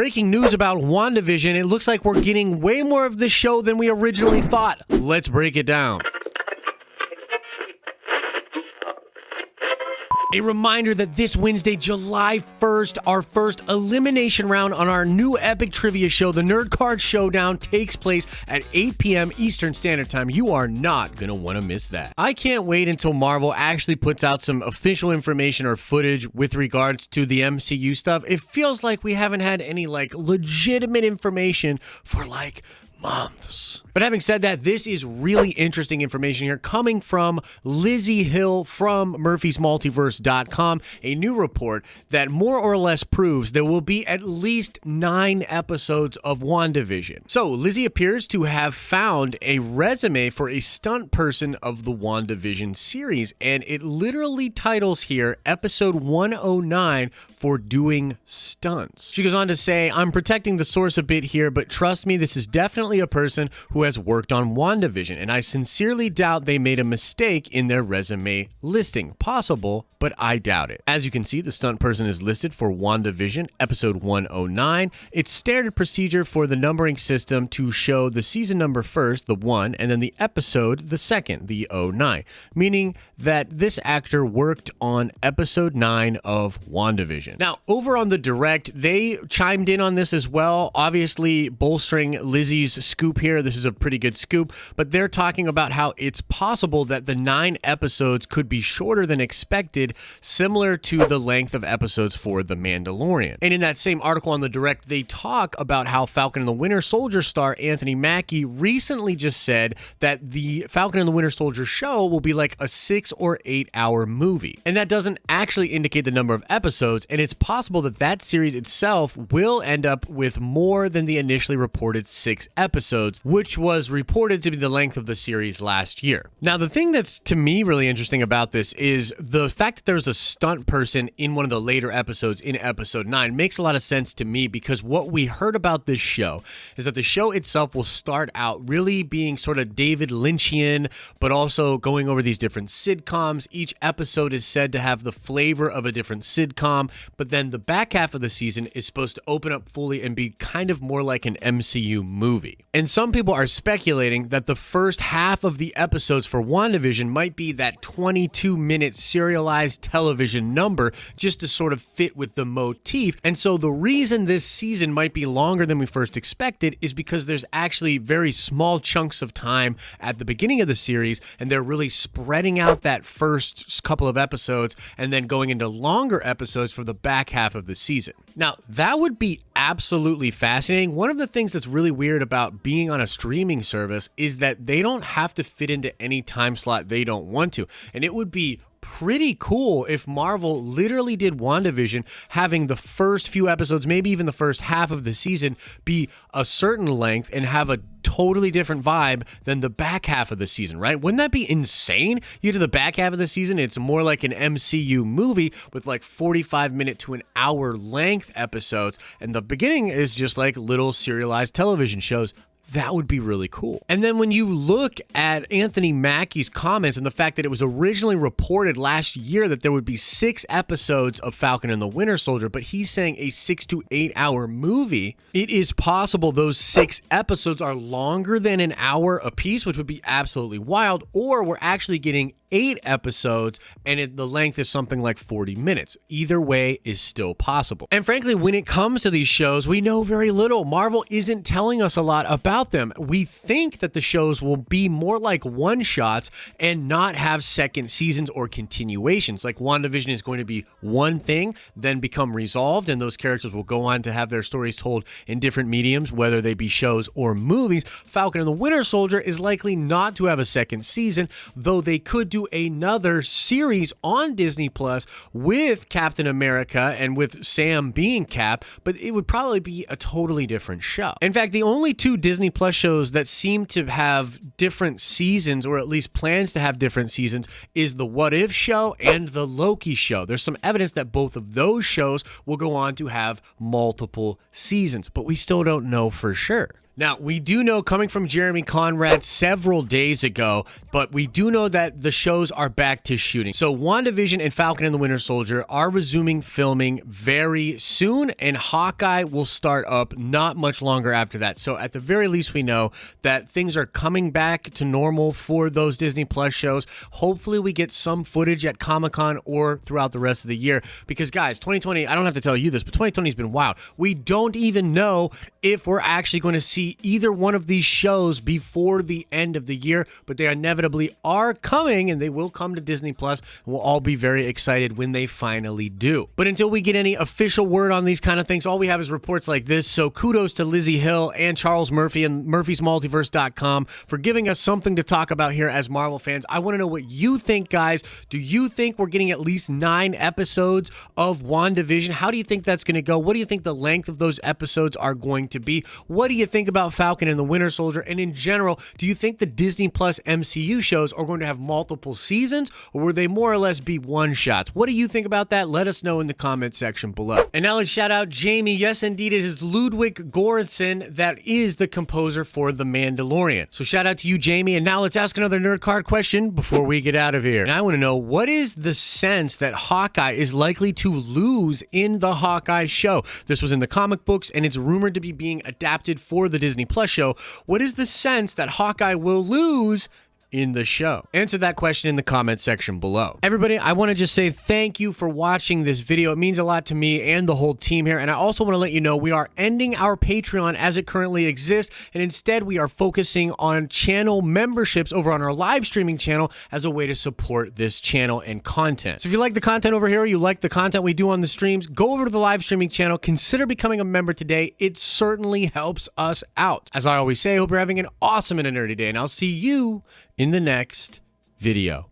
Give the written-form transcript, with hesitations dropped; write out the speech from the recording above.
breaking news about WandaVision. It looks like we're getting way more of this show than we originally thought. Let's break it down. A reminder that this Wednesday, July 1st, our first elimination round on our new epic trivia show, the Nerd Card Showdown, takes place at 8 p.m. Eastern Standard Time. You are not going to want to miss that. I can't wait until Marvel actually puts out some official information or footage with regards to the MCU stuff. It feels like we haven't had any legitimate information for months. But having said that, this is really interesting information here coming from Lizzie Hill from Murphy'sMultiverse.com, a new report that more or less proves there will be at least 9 episodes of WandaVision. So Lizzie appears to have found a resume for a stunt person of the WandaVision series, and it literally titles here episode 109 for doing stunts. She goes on to say, I'm protecting the source a bit here, but trust me, this is definitely a person who has worked on WandaVision, and I sincerely doubt they made a mistake in their resume listing. Possible, but I doubt it. As you can see, the stunt person is listed for WandaVision, episode 109. It's standard procedure for the numbering system to show the season number first, the 1, and then the episode, the second, the 09, meaning that this actor worked on episode 9 of WandaVision. Now, over on the direct, they chimed in on this as well, obviously bolstering Lizzie's scoop here. This is a pretty good scoop, but they're talking about how it's possible that the 9 episodes could be shorter than expected, similar to the length of episodes for The Mandalorian. And in that same article on the direct, they talk about how Falcon and the Winter Soldier star Anthony Mackie recently just said that the Falcon and the Winter Soldier show will be like a 6 or 8 hour movie. And that doesn't actually indicate the number of episodes, and it's possible that that series itself will end up with more than the initially reported 6 episodes, which was reported to be the length of the series last year. Now, the thing that's to me really interesting about this is the fact that there's a stunt person in one of the later episodes in episode 9 makes a lot of sense to me, because what we heard about this show is that the show itself will start out really being sort of David Lynchian, but also going over these different sitcoms. Each episode is said to have the flavor of a different sitcom, but then the back half of the season is supposed to open up fully and be kind of more like an MCU movie. And some people are speculating that the first half of the episodes for WandaVision might be that 22-minute serialized television number, just to sort of fit with the motif. And so the reason this season might be longer than we first expected is because there's actually very small chunks of time at the beginning of the series, and they're really spreading out that first couple of episodes and then going into longer episodes for the back half of the season. Now, that would be absolutely fascinating. One of the things that's really weird about being on a streaming service is that they don't have to fit into any time slot they don't want to. And it would be pretty cool if Marvel literally did WandaVision, having the first few episodes, maybe even the first half of the season, be a certain length and have a totally different vibe than the back half of the season, right? Wouldn't that be insane? You do the back half of the season, it's more like an MCU movie with 45-minute to an hour length episodes, and the beginning is just like little serialized television shows. That would be really cool. And then when you look at Anthony Mackie's comments and the fact that it was originally reported last year that there would be 6 episodes of Falcon and the Winter Soldier, but he's saying a 6 to 8 hour movie, it is possible those 6 episodes are longer than an hour apiece, which would be absolutely wild, or we're actually getting 8 episodes and the length is something like 40 minutes. Either way is still possible. And frankly, when it comes to these shows, we know very little. Marvel isn't telling us a lot about them. We think that the shows will be more like one-shots and not have second seasons or continuations. Like WandaVision is going to be one thing, then become resolved, and those characters will go on to have their stories told in different mediums, whether they be shows or movies. Falcon and the Winter Soldier is likely not to have a second season, though they could do another series on Disney Plus with Captain America and with Sam being Cap, but it would probably be a totally different show. In fact, the only 2 Disney Plus shows that seem to have different seasons, or at least plans to have different seasons, is the What If show and the Loki show. There's some evidence that both of those shows will go on to have multiple seasons, but we still don't know for sure. Now, we do know, coming from Jeremy Conrad several days ago, but we do know that the shows are back to shooting. So WandaVision and Falcon and the Winter Soldier are resuming filming very soon, and Hawkeye will start up not much longer after that. So at the very least, we know that things are coming back to normal for those Disney Plus shows. Hopefully we get some footage at Comic-Con or throughout the rest of the year, because guys, 2020, I don't have to tell you this, but 2020 has been wild. We don't even know if we're actually going to see either one of these shows before the end of the year, but they inevitably are coming, and they will come to Disney Plus, and we'll all be very excited when they finally do. But until we get any official word on these kind of things, all we have is reports like this. So kudos to Lizzie Hill and Charles Murphy and murphysmultiverse.com for giving us something to talk about here as Marvel fans. I want to know what you think, guys. Do you think we're getting at least 9 episodes of WandaVision? How do you think that's going to go? What do you think the length of those episodes are going to be? What do you think about Falcon and the Winter Soldier? And in general, do you think the Disney Plus MCU shows are going to have multiple seasons, or will they more or less be one-shots? What do you think about that? Let us know in the comment section below. And now let's shout out Jamie. Yes, indeed, it is Ludwig Göransson that is the composer for The Mandalorian. So shout out to you, Jamie. And now let's ask another nerd card question before we get out of here. And I want to know, what is the sense that Hawkeye is likely to lose in the Hawkeye show? This was in the comic books, and it's rumored to be being adapted for the Disney Plus show. What is the sense that Hawkeye will lose in the show? Answer that question in the comment section below. Everybody, I want to just say thank you for watching this video. It means a lot to me and the whole team here. And I also want to let you know we are ending our Patreon as it currently exists, and instead we are focusing on channel memberships over on our live streaming channel as a way to support this channel and content. So if you like the content over here, you like the content we do on the streams, go over to the live streaming channel, consider becoming a member today. It certainly helps us out. As I always say, I hope you're having an awesome and a nerdy day, and I'll see you in the next video.